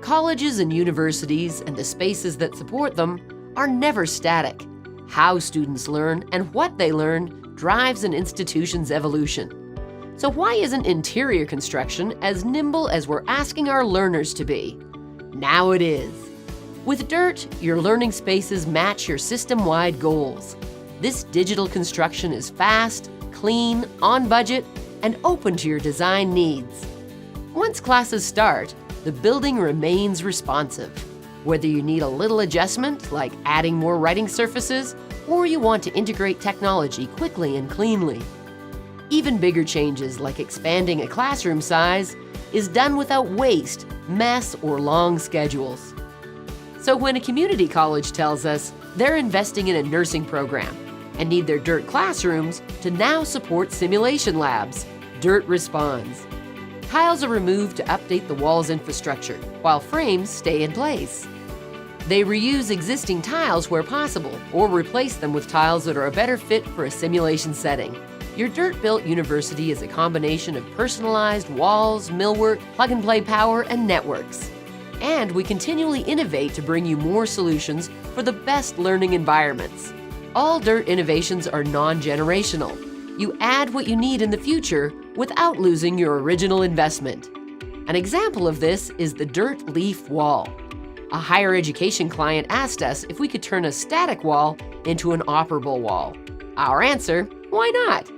Colleges and universities and the spaces that support them are never static. How students learn and what they learn drives an institution's evolution. So why isn't interior construction as nimble as we're asking our learners to be? Now it is. With DIRTT, your learning spaces match your system-wide goals. This digital construction is fast, clean, on budget, and open to your design needs. Once classes start, the building remains responsive. Whether you need a little adjustment, like adding more writing surfaces, or you want to integrate technology quickly and cleanly. Even bigger changes, like expanding a classroom size, is done without waste, mess, or long schedules. So when a community college tells us they're investing in a nursing program and need their DIRTT classrooms to now support simulation labs, DIRTT responds. Tiles are removed to update the wall's infrastructure, while frames stay in place. They reuse existing tiles where possible, or replace them with tiles that are a better fit for a simulation setting. Your DIRTT-built university is a combination of personalized walls, millwork, plug-and-play power, and networks. And we continually innovate to bring you more solutions for the best learning environments. All DIRTT innovations are non-generational. You add what you need in the future without losing your original investment. An example of this is the DIRTT Leaf Wall. A higher education client asked us if we could turn a static wall into an operable wall. Our answer, why not?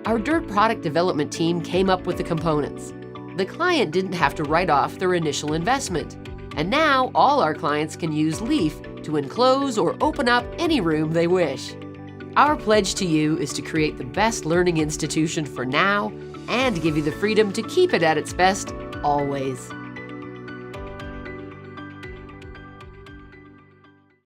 Our DIRTT product development team came up with the components. The client didn't have to write off their initial investment. And now all our clients can use Leaf to enclose or open up any room they wish. Our pledge to you is to create the best learning institution for now and give you the freedom to keep it at its best always.